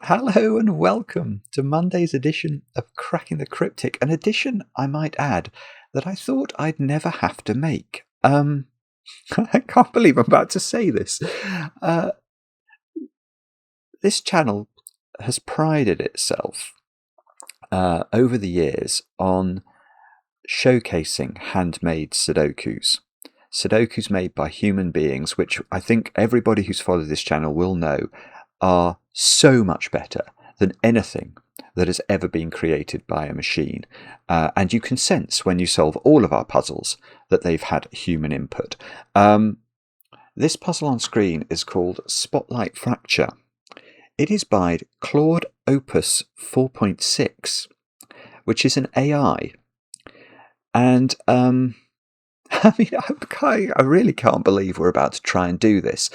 Hello and welcome to Monday's edition of Cracking the Cryptic, an edition, I might add, that I thought I'd never have to make. I can't believe I'm about to say this. This channel has prided itself over the years on showcasing handmade Sudokus. Sudokus made by human beings, which I think everybody who's followed this channel will know are so much better than anything that has ever been created by a machine. And you can sense when you solve all of our puzzles that they've had human input. This puzzle on screen is called Spotlight Fracture. It is by Claude Opus 4.6, which is an AI. And I really can't believe we're about to try and do this.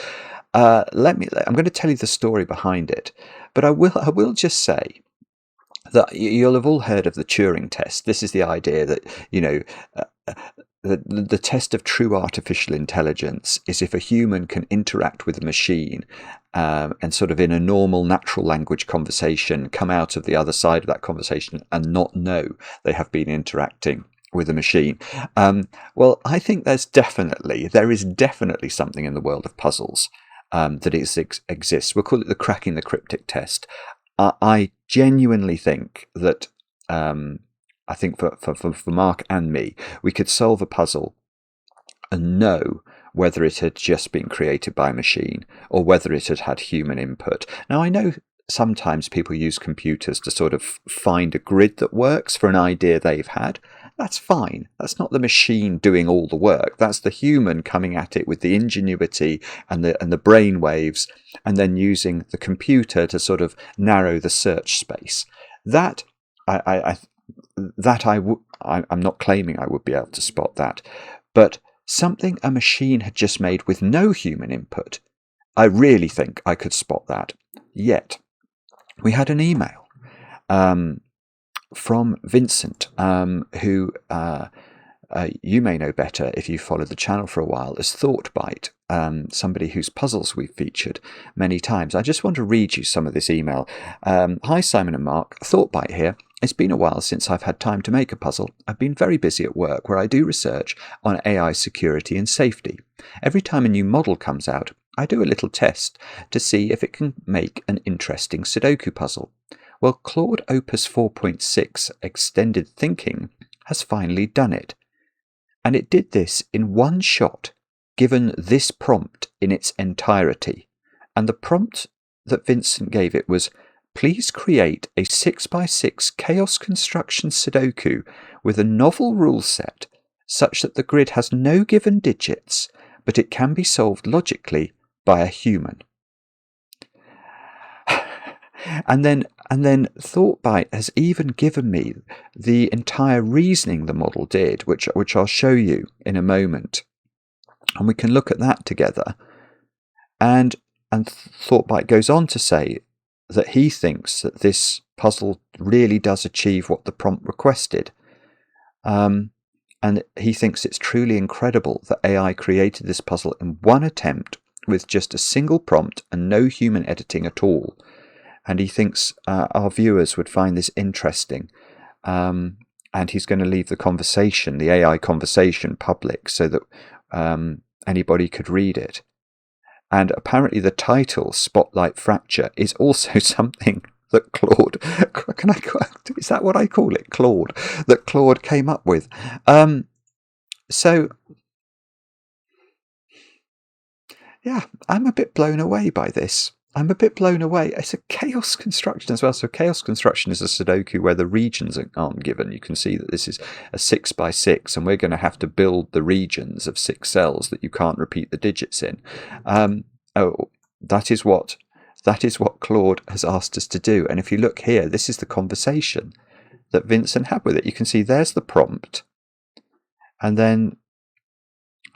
I'm going to tell you the story behind it, but I will just say that you'll have all heard of the Turing Test. This is the idea that, the test of true artificial intelligence is if a human can interact with a machine and sort of in a normal natural language conversation come out of the other side of that conversation and not know they have been interacting with a machine. Well, I think there is definitely something in the world of puzzles that exists. We'll call it the Cracking the Cryptic test. I genuinely think that I think for Mark and me, we could solve a puzzle and know whether it had just been created by a machine or whether it had human input. Now, I know sometimes people use computers to sort of find a grid that works for an idea they've had. That's fine. That's not the machine doing all the work. That's the human coming at it with the ingenuity and the brain waves, and then using the computer to sort of narrow the search space. I'm not claiming I would be able to spot that, but something a machine had just made with no human input, I really think I could spot that. Yet we had an email from Vincent, who you may know better if you followed the channel for a while as Thoughtbyte, somebody whose puzzles we've featured many times. I just want to read you some of this email. Hi Simon and Mark, Thoughtbyte here. It's been a while since I've had time to make a puzzle. I've been very busy at work where I do research on AI security and safety. Every time a new model comes out, I do a little test to see if it can make an interesting Sudoku puzzle. Well, Claude Opus 4.6 Extended Thinking has finally done it. And it did this in one shot, given this prompt in its entirety. And the prompt that Vincent gave it was, please create a 6x6 chaos construction Sudoku with a novel rule set such that the grid has no given digits, but it can be solved logically by a human. And then Thoughtbyte has even given me the entire reasoning the model did, which I'll show you in a moment, and we can look at that together. And Thoughtbyte goes on to say that he thinks that this puzzle really does achieve what the prompt requested, and he thinks it's truly incredible that AI created this puzzle in one attempt with just a single prompt and no human editing at all. And he thinks our viewers would find this interesting. And he's going to leave the AI conversation, public so that anybody could read it. And apparently the title, Spotlight Fracture, is also something that Claude... is that what I call it? Claude. That Claude came up with. So... yeah, I'm a bit blown away by this. It's a chaos construction as well. So chaos construction is a Sudoku where the regions aren't given. You can see that this is a 6x6, and we're going to have to build the regions of 6 cells that you can't repeat the digits in. That is what Claude has asked us to do. And if you look here, this is the conversation that Vincent had with it. You can see there's the prompt, and then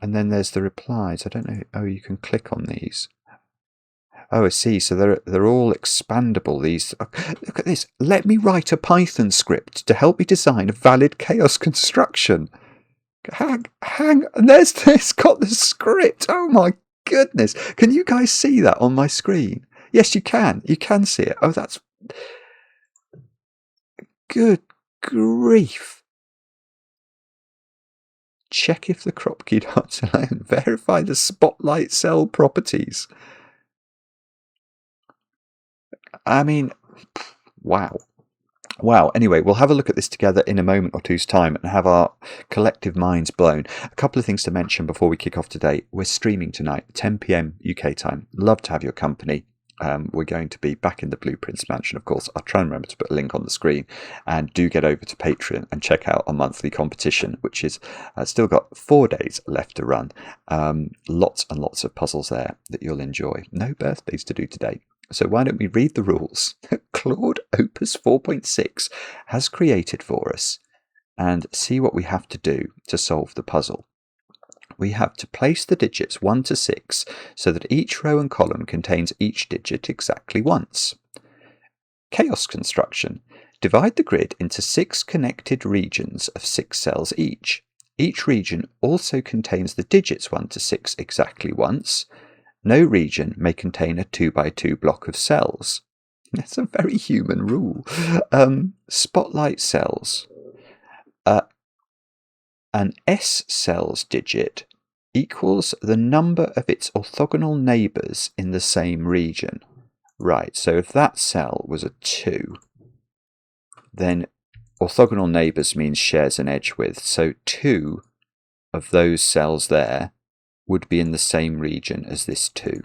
there's the replies. I don't know. Oh, you can click on these. Oh, I see. So they're all expandable. These. Look at this. Let me write a Python script to help me design a valid chaos construction. Hang. And it's got the script. Oh my goodness. Can you guys see that on my screen? Yes, you can. You can see it. Oh, that's... Good grief. Check if the Kropki dots alone. Verify the spotlight cell properties. I mean, wow. Wow. Anyway, we'll have a look at this together in a moment or two's time and have our collective minds blown. A couple of things to mention before we kick off today. We're streaming tonight, 10 p.m. UK time. Love to have your company. We're going to be back in the Blueprints Mansion, of course. I'll try and remember to put a link on the screen. And do get over to Patreon and check out our monthly competition, which is still got 4 days left to run. Lots and lots of puzzles there that you'll enjoy. No birthdays to do today. So why don't we read the rules that Claude Opus 4.6 has created for us and see what we have to do to solve the puzzle. We have to place the digits 1 to 6 so that each row and column contains each digit exactly once. Chaos construction. Divide the grid into 6 connected regions of 6 cells each. Each region also contains the digits 1 to 6 exactly once. No region may contain a 2x2 block of cells. That's a very human rule. Spotlight cells. An S cells digit equals the number of its orthogonal neighbours in the same region. Right, so if that cell was a 2, then orthogonal neighbours means shares an edge width. So 2 of those cells there would be in the same region as this 2.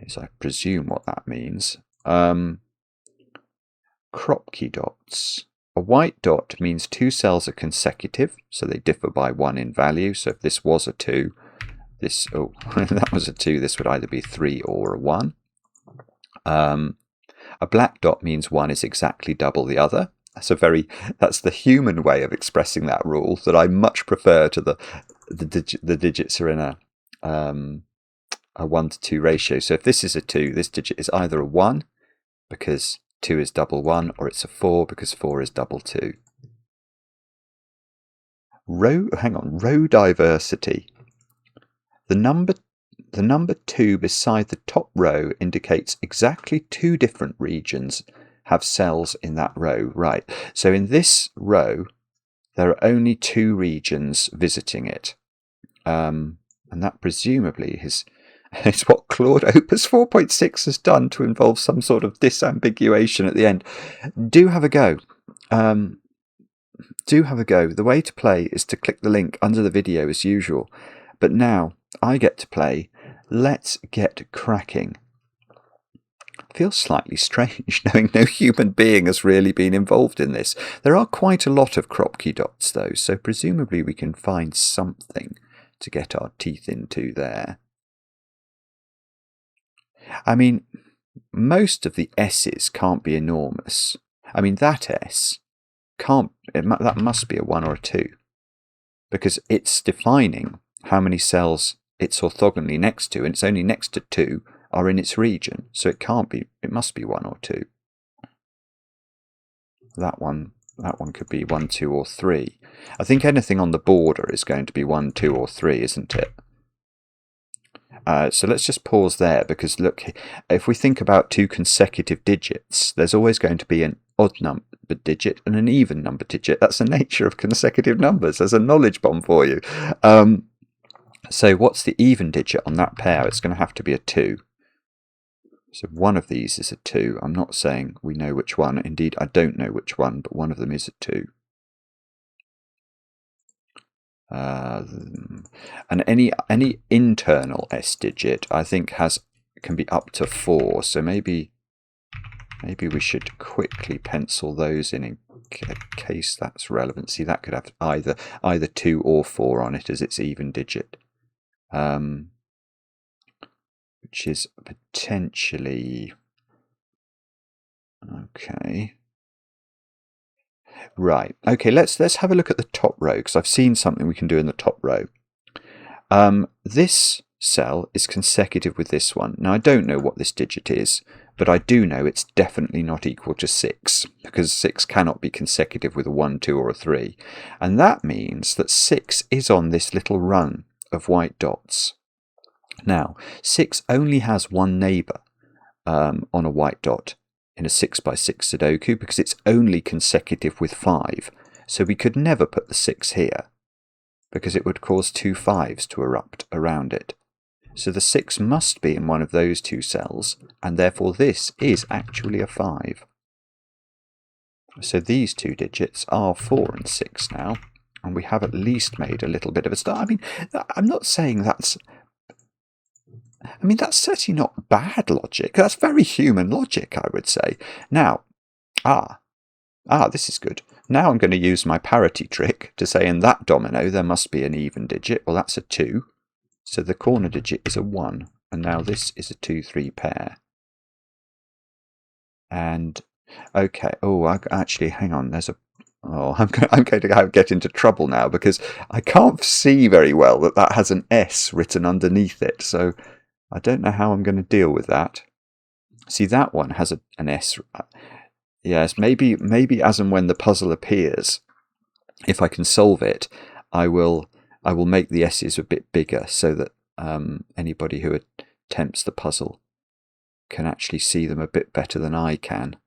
Is I presume what that means. Kropki dots. A white dot means 2 cells are consecutive, so they differ by 1 in value. So if this was a 2, this, oh, that was a 2, this would either be 3 or a 1. A black dot means one is exactly double the other. That's the human way of expressing that rule that I much prefer to the digits are in a 1 to 2 ratio. So if this is a 2, this digit is either a 1 because 2 is double 1, or it's a 4 because 4 is double 2. Row diversity. The number 2 beside the top row indicates exactly 2 different regions have cells in that row. Right, so in this row there are only 2 regions visiting it. And that presumably is what Claude Opus 4.6 has done to involve some sort of disambiguation at the end. Do have a go. The way to play is to click the link under the video as usual. But now I get to play. Let's get cracking. Feels slightly strange knowing no human being has really been involved in this. There are quite a lot of Kropki dots though, so presumably we can find something to get our teeth into there. I mean, most of the S's can't be enormous. I mean, that S that must be a 1 or a 2, because it's defining how many cells it's orthogonally next to, and it's only next to 2 are in its region, so it must be 1 or 2. That one could be 1, 2 or 3. I think anything on the border is going to be 1, 2 or 3, isn't it? So let's just pause there, because look, if we think about 2 consecutive digits, there's always going to be an odd number digit and an even number digit. That's the nature of consecutive numbers. There's a knowledge bomb for you. So what's the even digit on that pair? It's going to have to be a 2. So one of these is a 2. I'm not saying we know which one. Indeed, I don't know which one, but one of them is a 2. And any internal S digit, I think, can be up to 4. So maybe we should quickly pencil those in case that's relevant. See, that could have either 2 or 4 on it as its even digit, which is potentially okay. Right. Okay, let's have a look at the top row, because I've seen something we can do in the top row. This cell is consecutive with this one. Now, I don't know what this digit is, but I do know it's definitely not equal to 6, because 6 cannot be consecutive with a 1, 2 or a 3. And that means that 6 is on this little run of white dots. Now, 6 only has one neighbour, on a white dot in a 6x6 Sudoku because it's only consecutive with 5. So we could never put the 6 here because it would cause 2 5s to erupt around it. So the 6 must be in one of those 2 cells, and therefore this is actually a 5. So these 2 digits are 4 and 6 now, and we have at least made a little bit of a start. I mean, I'm not saying that's... I mean, that's certainly not bad logic. That's very human logic, I would say. Now, this is good. Now I'm going to use my parity trick to say in that domino there must be an even digit. Well, that's a 2. So the corner digit is a 1. And now this is a 2-3 pair. And, okay, actually, hang on, there's a... I'm going to get into trouble now because I can't see very well that has an S written underneath it. So I don't know how I'm going to deal with that. See, that one has an S. Yes, maybe as and when the puzzle appears, if I can solve it, I will make the S's a bit bigger so that anybody who attempts the puzzle can actually see them a bit better than I can.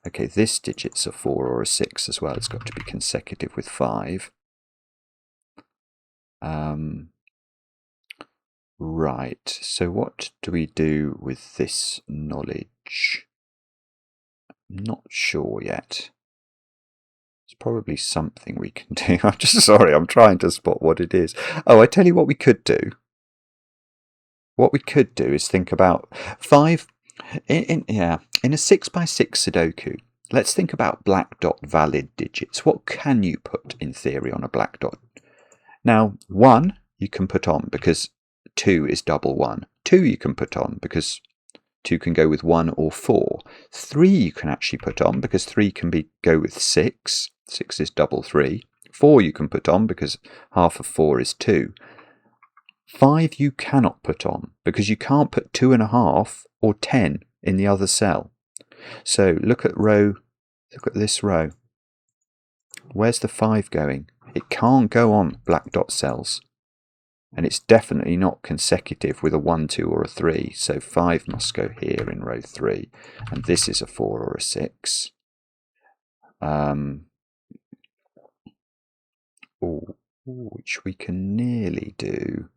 Okay, this digit's a 4 or a 6 as well. It's got to be consecutive with 5. Right, so what do we do with this knowledge? I'm not sure yet. It's probably something we can do. I'm just sorry, I'm trying to spot what it is. Oh, I tell you what we could do. What we could do is think about 5... In a 6x6 Sudoku, let's think about black dot valid digits. What can you put in theory on a black dot? Now, 1 you can put on because 2 is double 1. 2 you can put on because 2 can go with 1 or 4. 3 you can actually put on because 3 can go with 6. 6 is double 3. 4 you can put on because half of 4 is 2. 5 you cannot put on because you can't put 2.5 or 10 in the other cell. So look at this row. Where's the 5 going? It can't go on black dot cells. And it's definitely not consecutive with a 1, 2 or a 3. So 5 must go here in row 3. And this is a 4 or a 6. Which we can nearly do.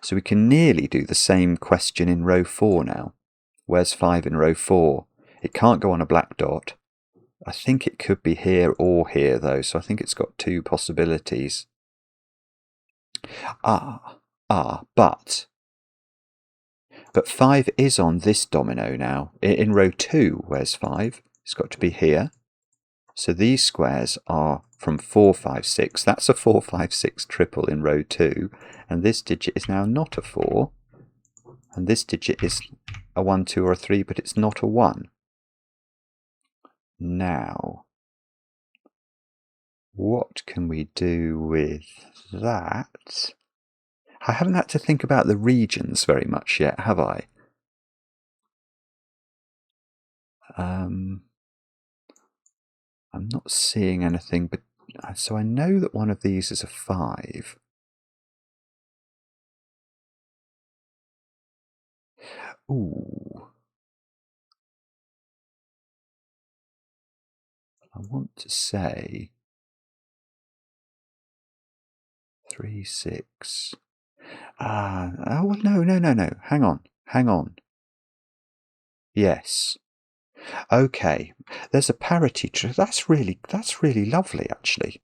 So we can nearly do the same question in row 4 now. Where's 5 in row 4? It can't go on a black dot. I think it could be here or here though, so I think it's got 2 possibilities. But 5 is on this domino now. In row 2, where's 5? It's got to be here. So these squares are from 4, 5, 6. That's a 4, 5, 6 triple in row 2. And this digit is now not a 4. And this digit is a 1, 2 or a 3, but it's not a 1. Now, what can we do with that? I haven't had to think about the regions very much yet, have I? I'm not seeing anything, but so I know that one of these is a 5. Ooh. I want to say 3, 6. Oh, no. Hang on. Yes. Okay. There's a parity trick. That's really lovely, actually.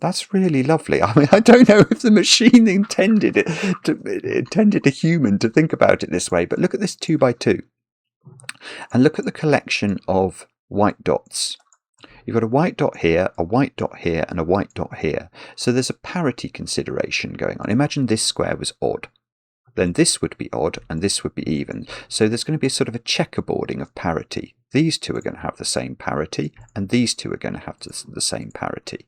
That's really lovely. I mean, I don't know if the machine intended a human to think about it this way, but look at this 2x2. And look at the collection of white dots. You've got a white dot here, a white dot here, and a white dot here. So there's a parity consideration going on. Imagine this square was odd. Then this would be odd, and this would be even. So there's going to be a sort of a checkerboarding of parity. These two are going to have the same parity, and these two are going to have the same parity.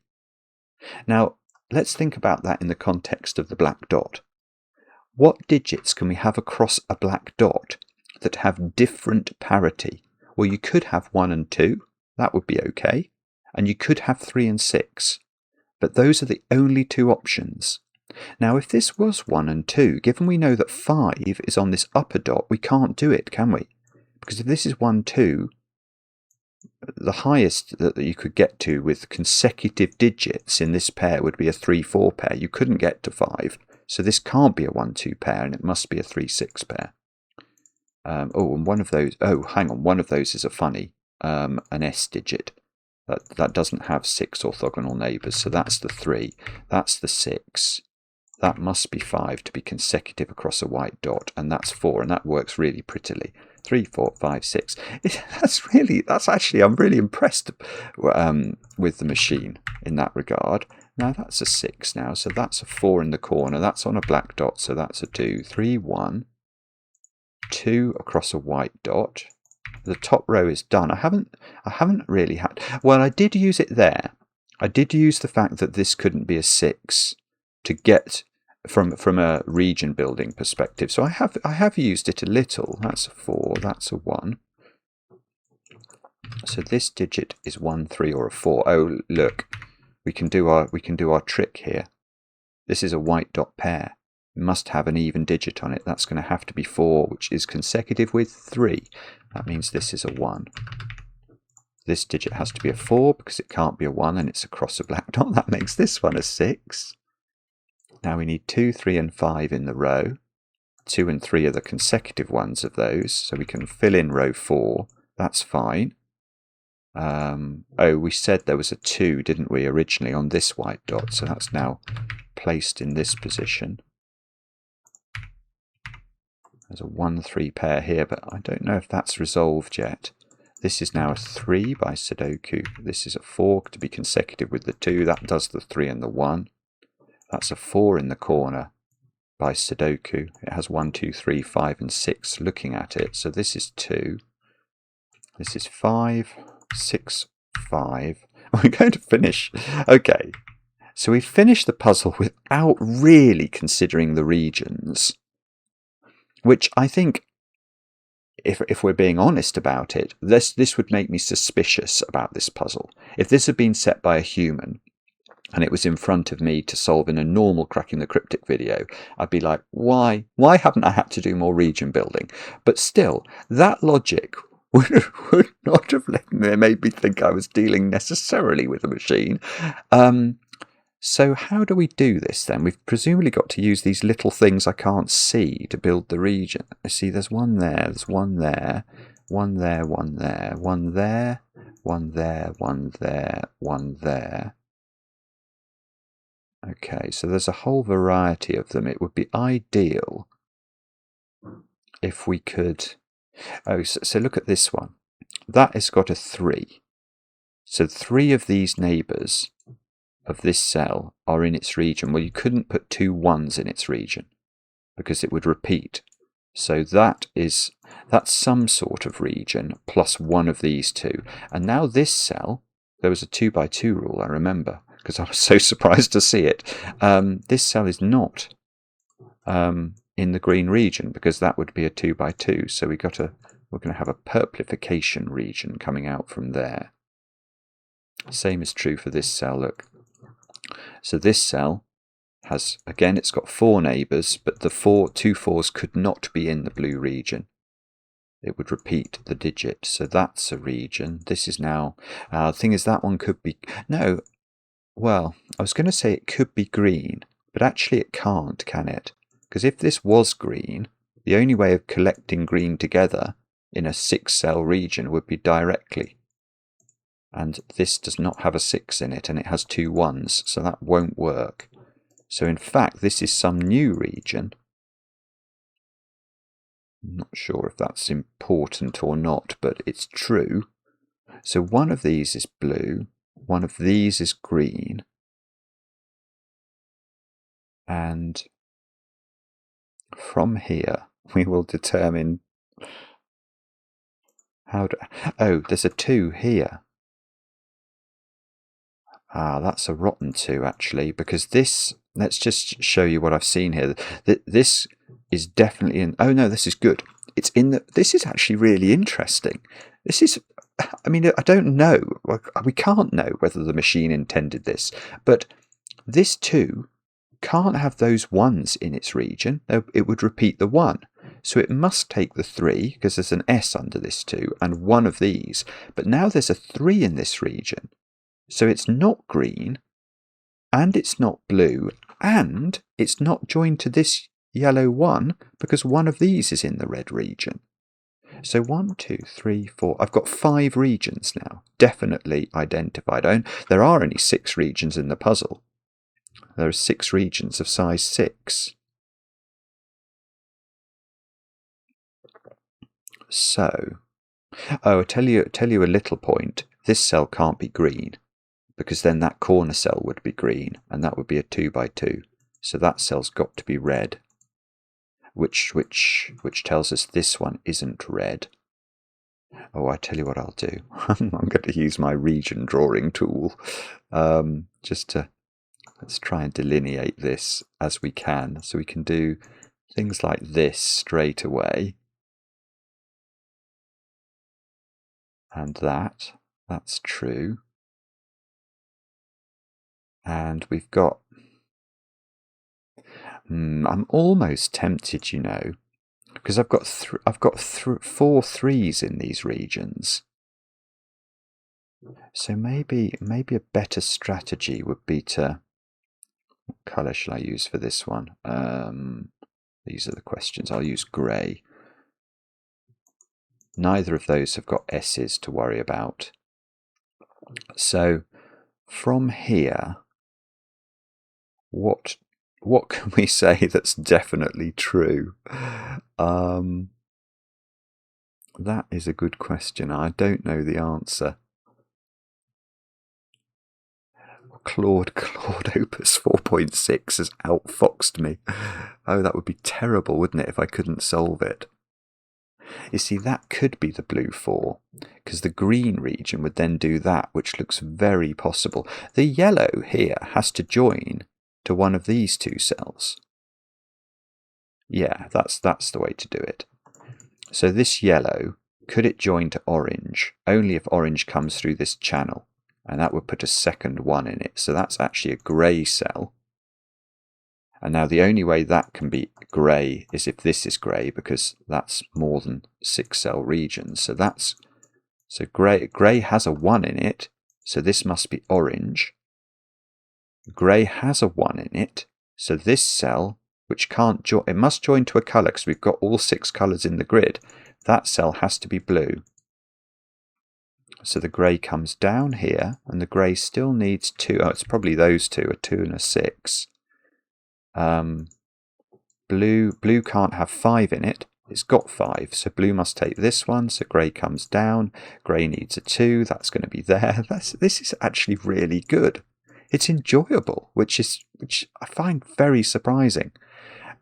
Now, let's think about that in the context of the black dot. What digits can we have across a black dot that have different parity? Well, you could have 1 and 2. That would be okay. And you could have 3 and 6. But those are the only 2 options. Now, if this was 1 and 2, given we know that 5 is on this upper dot, we can't do it, can we? Because if this is 1, 2, the highest that you could get to with consecutive digits in this pair would be a 3, 4 pair. You couldn't get to 5. So this can't be a 1, 2 pair, and it must be a 3, 6 pair. And one of those, hang on, one of those is a funny, an S digit. That doesn't have 6 orthogonal neighbours, so that's the 3. That's the 6. That must be 5 to be consecutive across a white dot, and that's 4, and that works really prettily. 3, 4, 5, 6. I'm really impressed with the machine in that regard. Now that's a 6 now, so that's a 4 in the corner. That's on a black dot, so that's a 2. 3, 1, 2 across a white dot. The top row is done. I haven't really had. Well, I did use it there. I did use the fact that this couldn't be a 6 to get from a region building perspective. So I have used it a little. That's a 4, that's a 1. So this digit is 1, 3, or a 4. Oh, look, we can do our trick here. This is a white dot pair. It must have an even digit on it. That's going to have to be 4, which is consecutive with 3. That means this is a 1. This digit has to be a 4 because it can't be a 1 and it's across a black dot. That makes this one a 6. Now we need 2, 3, and 5 in the row. 2 and 3 are the consecutive ones of those, so we can fill in row 4. That's fine. We said there was a 2, didn't we, originally on this white dot, so that's now placed in this position. There's a 1, 3 pair here, but I don't know if that's resolved yet. This is now a 3 by Sudoku. This is a 4 to be consecutive with the 2. That does the 3 and the 1. That's a 4 in the corner by Sudoku. It has 1, 2, 3, 5, and 6 looking at it. So this is 2. This is 5, 6, 5. We're going to finish. Okay. So we finished the puzzle without really considering the regions, which I think, if we're being honest about it, this would make me suspicious about this puzzle. If this had been set by a human, and it was in front of me to solve in a normal Cracking the Cryptic video, I'd be like, why haven't I had to do more region building? But still, that logic would not have made me think I was dealing necessarily with a machine. So how do we do this then? We've presumably got to use these little things I can't see to build the region. I see there's one there, there's one there, one there, one there, one there, one there, one there, one there. Okay, so there's a whole variety of them. It would be ideal if we could... so look at this one. That has got a 3. So 3 of these neighbours of this cell are in its region. Well, you couldn't put 2 1s in its region because it would repeat. So that's some sort of region plus one of these 2. And now this cell, there was a 2 by 2 rule, I remember, because I was so surprised to see it. This cell is not in the green region because that would be a 2 by 2. So we're going to have a purplification region coming out from there. Same is true for this cell. Look. So this cell has, again, it's got 4 neighbours, but the 2 4s could not be in the blue region. It would repeat the digit. So that's a region. This is now, the thing is that one could be, no, well, I was going to say it could be green, but actually it can't, can it? Because if this was green, the only way of collecting green together in a 6-cell region would be directly. And this does not have a 6 in it, and it has 2 1s, so that won't work. So in fact, this is some new region. I'm not sure if that's important or not, but it's true. So one of these is blue, one of these is green, and from here we will determine how to... Oh, there's a 2 here. That's a rotten 2 actually, because this, let's just show you what I've seen here. This is definitely in, oh no, this is good. It's in the, this is actually really interesting. This is, I mean, I don't know, we can't know whether the machine intended this, but this 2 can't have those ones in its region. It would repeat the 1. So it must take the 3, because there's an S under this 2, and one of these. But now there's a 3 in this region. So it's not green, and it's not blue, and it's not joined to this yellow 1, because one of these is in the red region. So 1, 2, 3, 4. I've got 5 regions now, definitely identified. There are only 6 regions in the puzzle. There are 6 regions of size 6. So, I'll tell you a little point. This cell can't be green, because then that corner cell would be green, and that would be a 2 by 2. So that cell's got to be red, which tells us this one isn't red. Oh, I tell you what I'll do. I'm going to use my region drawing tool, let's try and delineate this as we can, so we can do things like this straight away. And that's true. And we've got, I'm almost tempted, you know, because I've got 4 3s in these regions. So maybe a better strategy would be to, what colour shall I use for this one? These are the questions. I'll use grey. Neither of those have got S's to worry about. So from here, what can we say that's definitely true? That is a good question. I don't know the answer. Claude Opus 4.6 has outfoxed me. Oh, that would be terrible, wouldn't it, if I couldn't solve it? You see, that could be the blue 4, because the green region would then do that, which looks very possible. The yellow here has to join to one of these 2 cells. Yeah, that's the way to do it. So this yellow, could it join to orange? Only if orange comes through this channel, and that would put a second 1 in it. So that's actually a grey cell. And now the only way that can be grey is if this is grey, because that's more than 6 cell regions. So grey has a 1 in it, so this must be orange. Grey has a 1 in it, so this cell, which can't join, it must join to a colour because we've got all 6 colours in the grid. That cell has to be blue. So the grey comes down here, and the grey still needs 2. Oh, it's probably those 2, a 2 and a 6. Blue can't have 5 in it. It's got 5, so blue must take this one. So grey comes down. Grey needs a 2. That's going to be there. This is actually really good. It's enjoyable, which I find very surprising.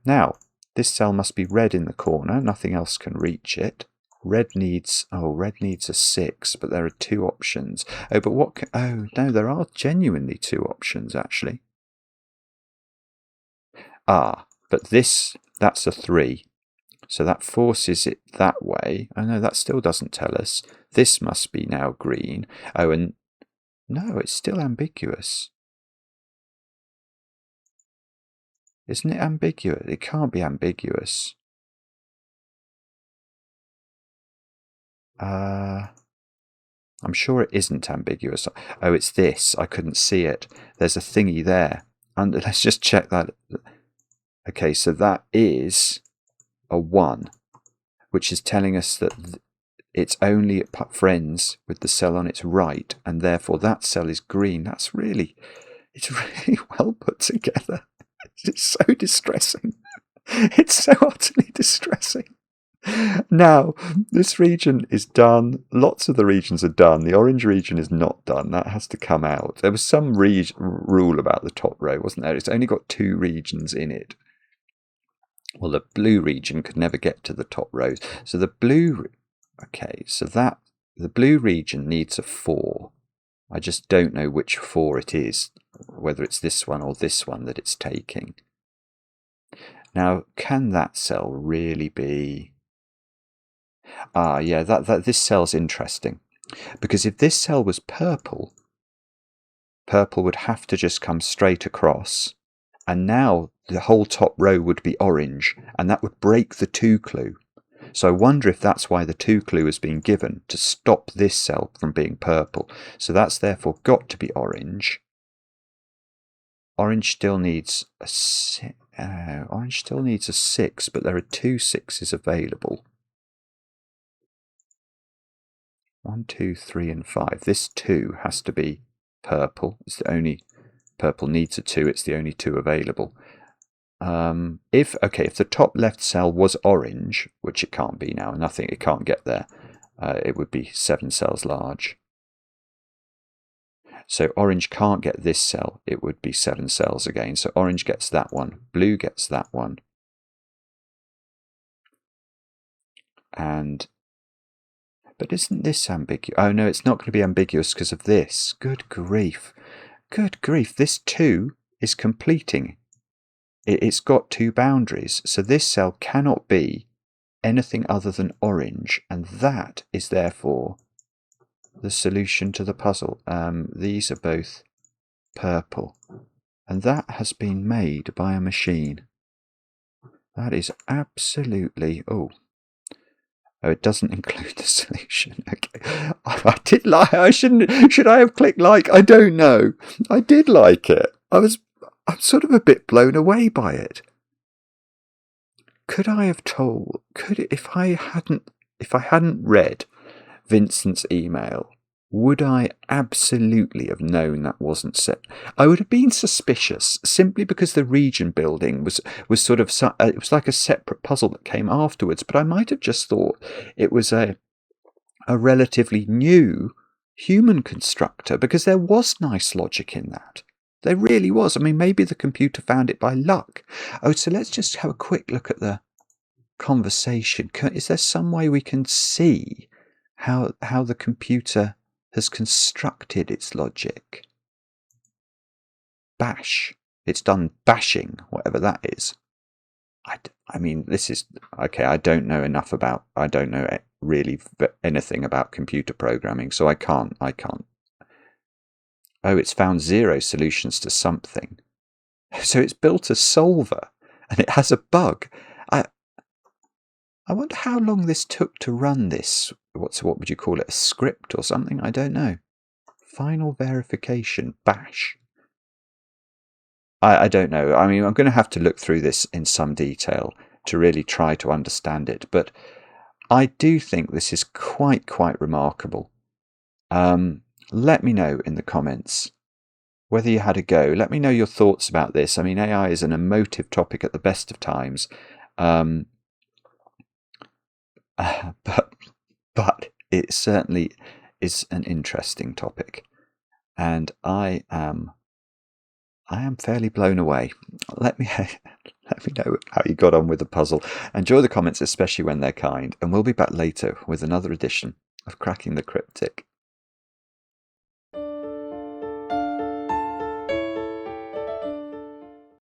Now, this cell must be red in the corner. Nothing else can reach it. Red needs a 6, but there are 2 options. Oh, but oh no, there are genuinely 2 options actually. Ah, but that's a 3. So that forces it that way. Oh no, that still doesn't tell us. This must be now green. Oh, and no, it's still ambiguous. Isn't it ambiguous? It can't be ambiguous. I'm sure it isn't ambiguous. Oh, it's this. I couldn't see it. There's a thingy there. And let's just check that. Okay, so that is a 1, which is telling us that it's only friends with the cell on its right, and therefore that cell is green. It's really well put together. It's so distressing. It's so utterly distressing. Now, this region is done. Lots of the regions are done. The orange region is not done. That has to come out. There was some rule about the top row, wasn't there? It's only got 2 regions in it. Well, the blue region could never get to the top rows. So the blue... Okay, so the blue region needs a 4. I just don't know which 4 it is, whether it's this one or this one that it's taking. Now, can that cell really be... Ah, yeah, this cell's interesting. Because if this cell was purple, purple would have to just come straight across and now the whole top row would be orange, and that would break the to clue. So I wonder if that's why the to clue has been given, to stop this cell from being purple. So that's therefore got to be orange. Orange still needs a 6, but there are 2 6s available. 1, 2, 3, and 5. This 2 has to be purple. It's the only purple needs a 2. It's the only 2 available. If the top left cell was orange, which it can't be now, it can't get there. It would be 7 cells large. So orange can't get this cell. It would be 7 cells again. So orange gets that one. Blue gets that one. But isn't this ambiguous? Oh no, it's not going to be ambiguous because of this. Good grief. Good grief. This 2 is completing. It's got 2 boundaries. So this cell cannot be anything other than orange. And that is therefore the solution to the puzzle. These are both purple. And that has been made by a machine. That is absolutely... Oh, it doesn't include the solution. Okay, I did like. Should I have clicked like? I don't know. I did like it. I'm sort of a bit blown away by it. Could I have told? If I hadn't read Vincent's email, would I absolutely have known that wasn't set? I would have been suspicious simply because the region building was sort of it was like a separate puzzle that came afterwards. But I might have just thought it was a relatively new human constructor because there was nice logic in that. There really was. I mean, maybe the computer found it by luck. Oh, so let's just have a quick look at the conversation. Is there some way we can see how the computer has constructed its logic? Bash. It's done bashing, whatever that is. I mean, this is... Okay, I don't know really anything about computer programming, so I can't. Oh, it's found 0 solutions to something. So it's built a solver, and it has a bug. I wonder how long this took to run this. What would you call it? A script or something? I don't know. Final verification, bash. I don't know. I mean, I'm going to have to look through this in some detail to really try to understand it. But I do think this is quite remarkable. Let me know in the comments whether you had a go. Let me know your thoughts about this. I mean, AI is an emotive topic at the best of times. But it certainly is an interesting topic, and I am fairly blown away. Let me know how you got on with the puzzle. Enjoy the comments, especially when they're kind, and we'll be back later with another edition of Cracking the Cryptic.